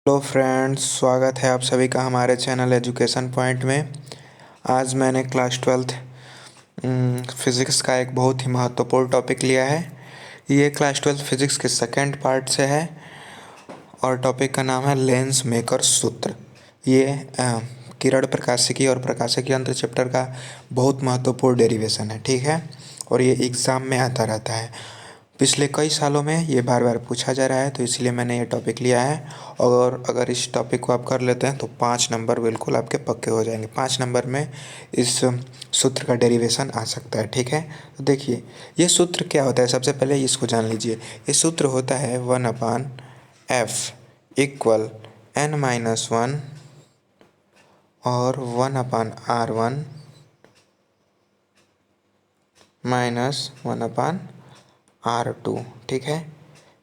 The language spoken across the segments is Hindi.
हेलो फ्रेंड्स, स्वागत है आप सभी का हमारे चैनल एजुकेशन पॉइंट में। आज मैंने क्लास ट्वेल्थ फिज़िक्स का एक बहुत ही महत्वपूर्ण टॉपिक लिया है। ये क्लास ट्वेल्थ फिज़िक्स के सेकंड पार्ट से है और टॉपिक का नाम है लेंस मेकर सूत्र। ये किरण प्रकाशिकी और प्रकाशिकी यंत्र चैप्टर का बहुत महत्वपूर्ण डेरिवेशन है, ठीक है। और ये एग्ज़ाम में आता रहता है। पिछले कई सालों में ये बार बार पूछा जा रहा है, तो इसलिए मैंने ये टॉपिक लिया है। और अगर इस टॉपिक को आप कर लेते हैं तो 5 नंबर बिल्कुल आपके पक्के हो जाएंगे। 5 नंबर में इस सूत्र का डेरिवेशन आ सकता है, ठीक है। तो देखिए ये सूत्र क्या होता है, सबसे पहले इसको जान लीजिए। ये सूत्र होता है 1/f इक्वल n-1 और 1/r1 माइनस 1/r2, ठीक है।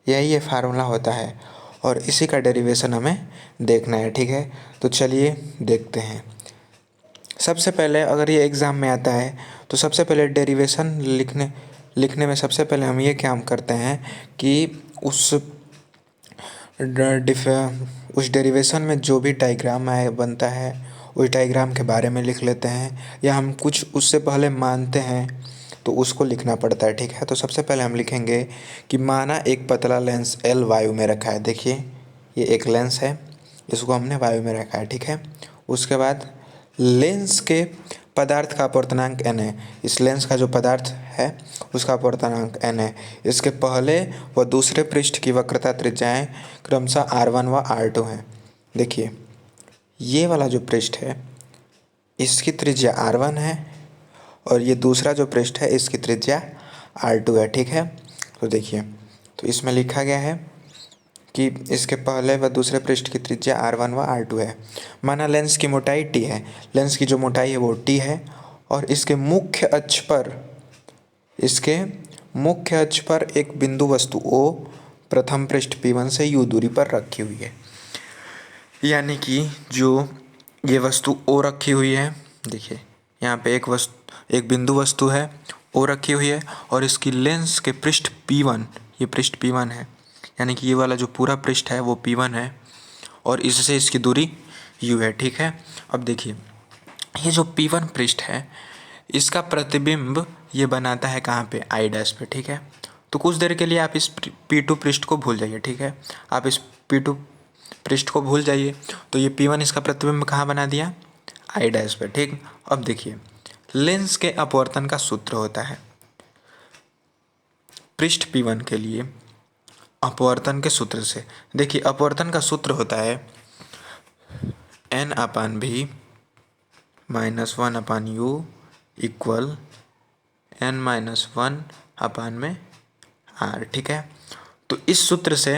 यही ये फार्मूला होता है और इसी का डेरिवेशन हमें देखना है, ठीक है। तो चलिए देखते हैं। सबसे पहले अगर ये एग्ज़ाम में आता है तो सबसे पहले डेरिवेशन लिखने में सबसे पहले हम ये काम करते हैं कि उस डेरिवेशन में जो भी डायग्राम बनता है उस डायग्राम के बारे में लिख लेते हैं, या हम कुछ उससे पहले मानते हैं तो उसको लिखना पड़ता है, ठीक है। तो सबसे पहले हम लिखेंगे कि माना एक पतला लेंस L वायु में रखा है। देखिए ये एक लेंस है, इसको हमने वायु में रखा है, ठीक है। उसके बाद लेंस के पदार्थ का अपवर्तनांक n है। इस लेंस का जो पदार्थ है उसका अपवर्तनांक n है। इसके पहले व दूसरे पृष्ठ की वक्रता त्रिज्याएं क्रमशः r1 व r2 हैं। देखिए ये वाला जो पृष्ठ है इसकी त्रिज्या r1 है और ये दूसरा जो पृष्ठ है इसकी त्रिज्या r2 है, ठीक है। तो देखिए, तो इसमें लिखा गया है कि इसके पहले व दूसरे पृष्ठ की त्रिज्या r1 व r2 है। माना लेंस की मोटाई t है, लेंस की जो मोटाई है वो t है और इसके मुख्य अक्ष पर एक बिंदु वस्तु O प्रथम पृष्ठ P1 से u दूरी पर रखी हुई है। यानी कि जो ये वस्तु O रखी हुई है, देखिए यहाँ पे एक बिंदु वस्तु है O रखी हुई है और इसकी लेंस के पृष्ठ P1, ये पृष्ठ P1 है, यानी कि ये वाला जो पूरा पृष्ठ है वो P1 है और इससे इसकी दूरी u है, ठीक है। अब देखिए ये जो P1 पृष्ठ है इसका प्रतिबिंब ये बनाता है कहाँ पे, I' पे, ठीक है। तो कुछ देर के लिए आप इस P2 पृष्ठ को भूल जाइए, ठीक है। आप इस P2 पृष्ठ को भूल जाइए। तो ये P1 इसका प्रतिबिंब कहाँ बना दिया, I' पे, ठीक। अब देखिए लेंस के अपवर्तन का सूत्र होता है पृष्ठ P1 के लिए अपवर्तन के सूत्र से। देखिए अपवर्तन का सूत्र होता है n/v minus 1/u equal n-1/r, ठीक है। तो इस सूत्र से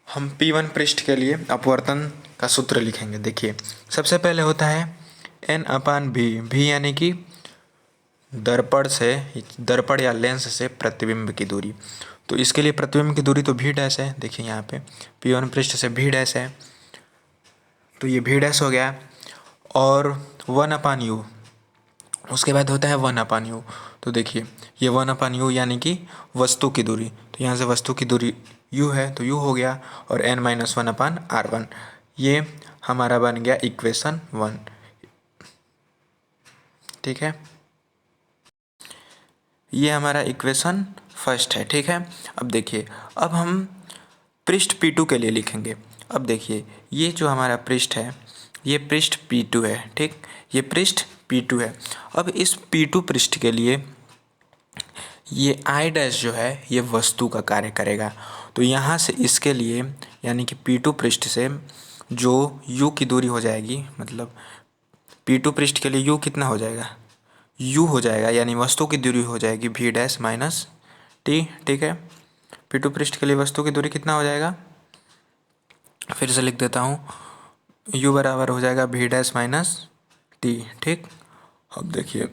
हम P1 पृष्ठ के लिए अपवर्तन का सूत्र लिखेंगे। देखिए सबसे पहले होता है n/v, यानी कि दर्पण या लेंस से प्रतिबिंब की दूरी। तो इसके लिए प्रतिबिंब की दूरी तो v' है। देखिए यहाँ पे P1 पृष्ठ से v' है, तो ये v' हो गया। और 1/u, उसके बाद होता है 1/u। तो देखिए ये 1/u यानी कि वस्तु की दूरी, तो यहाँ से वस्तु की दूरी u है तो u हो गया और n-1/r1। ये हमारा बन गया इक्वेशन 1, ठीक है। ये हमारा इक्वेशन फर्स्ट है, ठीक है। अब देखिए अब हम पृष्ठ P2 के लिए लिखेंगे। अब देखिए ये जो हमारा पृष्ठ है ये पृष्ठ P2 है, ठीक। ये पृष्ठ P2 है। अब इस P2 पृष्ठ के लिए ये I' जो है ये वस्तु का कार्य करेगा। तो यहाँ से इसके लिए यानी कि P2 पृष्ठ से जो u की दूरी हो जाएगी, मतलब P2 पृष्ठ के लिए u कितना हो जाएगा, u हो जाएगा, यानी वस्तु की दूरी हो जाएगी v' माइनस t, ठीक है। P2 पृष्ठ के लिए वस्तु की दूरी कितना हो जाएगा, फिर से लिख देता हूँ, u बराबर हो जाएगा v' माइनस t, ठीक। अब देखिए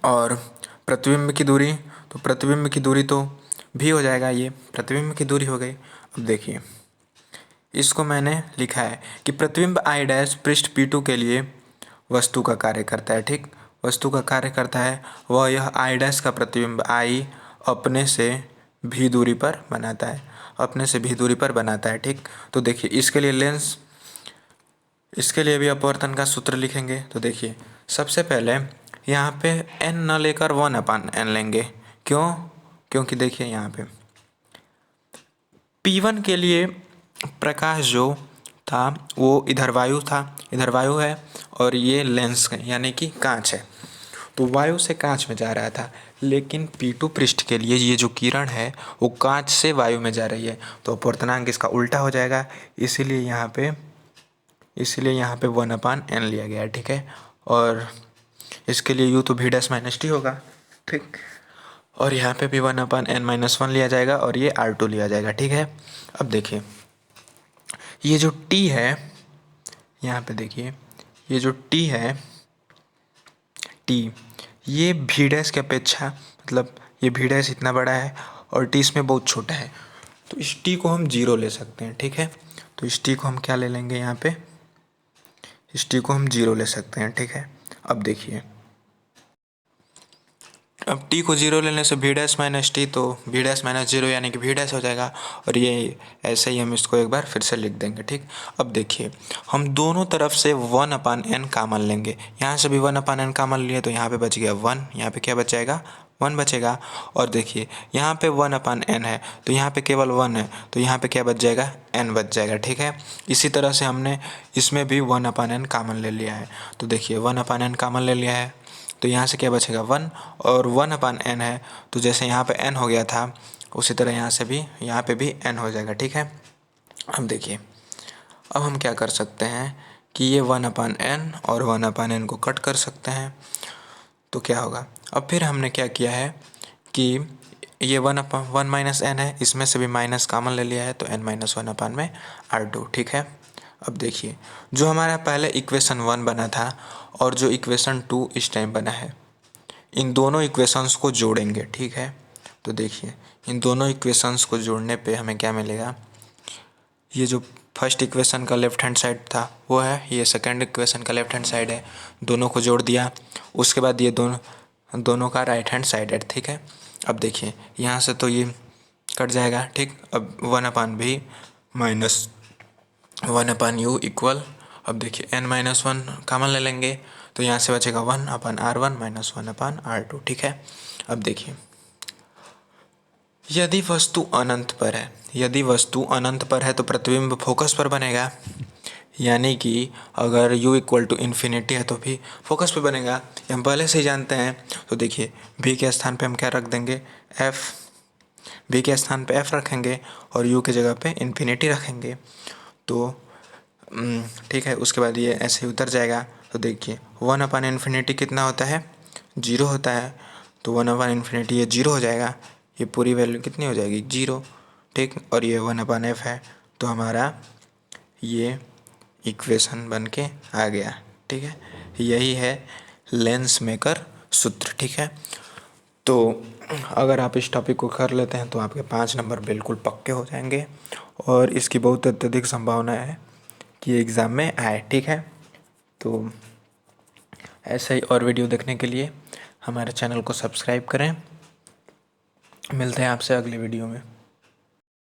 और प्रतिबिंब की दूरी, तो प्रतिबिंब की दूरी तो भी हो जाएगा, ये प्रतिबिंब की दूरी हो गई। अब देखिए इसको मैंने लिखा है कि प्रतिबिंब I' पृष्ठ P2 के लिए वस्तु का कार्य करता है, ठीक। वस्तु का कार्य करता है वह यह I' का प्रतिबिंब I अपने से भी दूरी पर बनाता है। अपने से भी दूरी पर बनाता है। ठीक, तो देखिए इसके लिए लेंस, इसके लिए भी अपवर्तन का सूत्र लिखेंगे। तो देखिए सबसे पहले यहाँ पे n न लेकर 1/n लेंगे। क्यों? क्योंकि देखिए यहाँ पे P1 के लिए प्रकाश जो था वो इधर वायु था, इधर वायु है, और ये लेंस है यानी कि कांच है, तो वायु से कांच में जा रहा था। लेकिन P2 पृष्ठ के लिए ये जो किरण है वो कांच से वायु में जा रही है, तो अपवर्तनांक इसका उल्टा हो जाएगा। इसीलिए यहाँ पे 1/n लिया गया है। ठीक है, और इसके लिए u तो v डैश माइनस टी होगा। ठीक, और यहाँ पे भी 1/n-1 लिया जाएगा और ये R2 लिया जाएगा। ठीक है, अब देखिए ये जो t है, यहाँ पे देखिए ये जो t है, t ये v डैश की अपेक्षा, मतलब ये v डैश इतना बड़ा है और t इसमें बहुत छोटा है, तो इस t को हम 0 ले सकते हैं। ठीक है, तो इस t को हम क्या ले लेंगे, यहाँ पे इस t को हम 0 ले सकते हैं। ठीक है, अब देखिए अब t को 0 लेने से v डैश माइनस टी, तो v डैश माइनस 0 यानी कि v डैश हो जाएगा, और ये ऐसे ही हम इसको एक बार फिर से लिख देंगे। ठीक, अब देखिए हम दोनों तरफ से 1/n कॉमन लेंगे। यहाँ से भी 1/n कॉमन लिए तो यहाँ पे बच गया 1, यहाँ पे क्या बच जाएगा, 1 बचेगा। और देखिए यहाँ पे 1/n है तो यहाँ पे केवल 1 है, तो यहाँ पे क्या बच जाएगा, n बच जाएगा। ठीक है, इसी तरह से हमने इसमें भी 1/n कॉमन ले लिया है। तो देखिए 1/n कॉमन ले लिया है, तो यहाँ से क्या बचेगा 1, और 1/n है, तो जैसे यहाँ पे n हो गया था उसी तरह यहाँ पे भी n हो जाएगा। ठीक है, अब देखिए अब हम क्या कर सकते हैं कि ये 1/n और 1/n को कट कर सकते हैं, तो क्या होगा। अब फिर हमने क्या किया है कि ये 1 माइनस n है, इसमें से भी माइनस कॉमन ले लिया है, तो n-1 में R2। ठीक है, अब देखिए जो हमारा पहले इक्वेशन 1 बना था और जो इक्वेशन 2 इस टाइम बना है, इन दोनों इक्वेशंस को जोड़ेंगे। ठीक है, तो देखिए इन दोनों इक्वेशंस को जोड़ने पे हमें क्या मिलेगा, ये जो फर्स्ट इक्वेशन का लेफ्ट हैंड साइड था वो है, ये सेकंड इक्वेशन का लेफ्ट हैंड साइड है, दोनों को जोड़ दिया। उसके बाद ये दोनों का राइट हैंड साइड है। ठीक है, अब देखिए यहाँ से तो ये कट जाएगा। ठीक, अब 1/v माइनस 1/u इक्वल, अब देखिए n-1 कॉमन ले लेंगे, तो यहाँ से बचेगा 1/r1 माइनस 1/r2। ठीक है, अब देखिए यदि वस्तु अनंत पर है तो प्रतिबिंब फोकस पर बनेगा, यानी कि अगर u इक्वल टू इन्फिनिटी है तो भी फोकस पे बनेगा, ये हम पहले से ही जानते हैं। तो देखिए v के स्थान पे हम क्या रख देंगे, f, v के स्थान पे f रखेंगे और u की जगह पे इन्फिनिटी रखेंगे, तो ठीक है, उसके बाद ये ऐसे ही उतर जाएगा। तो देखिए 1/इन्फिनिटी कितना होता है, 0 होता है, तो 1/इन्फिनिटी ये 0 हो जाएगा, ये पूरी वैल्यू कितनी हो जाएगी, 0। ठीक, और ये 1/f है, तो हमारा ये इक्वेशन बन के आ गया। ठीक है, यही है लेंस मेकर सूत्र। ठीक है, तो अगर आप इस टॉपिक को कर लेते हैं तो आपके 5 नंबर बिल्कुल पक्के हो जाएंगे, और इसकी बहुत अत्यधिक संभावना है कि एग्ज़ाम में आए। ठीक है, तो ऐसे ही और वीडियो देखने के लिए हमारे चैनल को सब्सक्राइब करें। मिलते हैं आपसे अगले वीडियो में।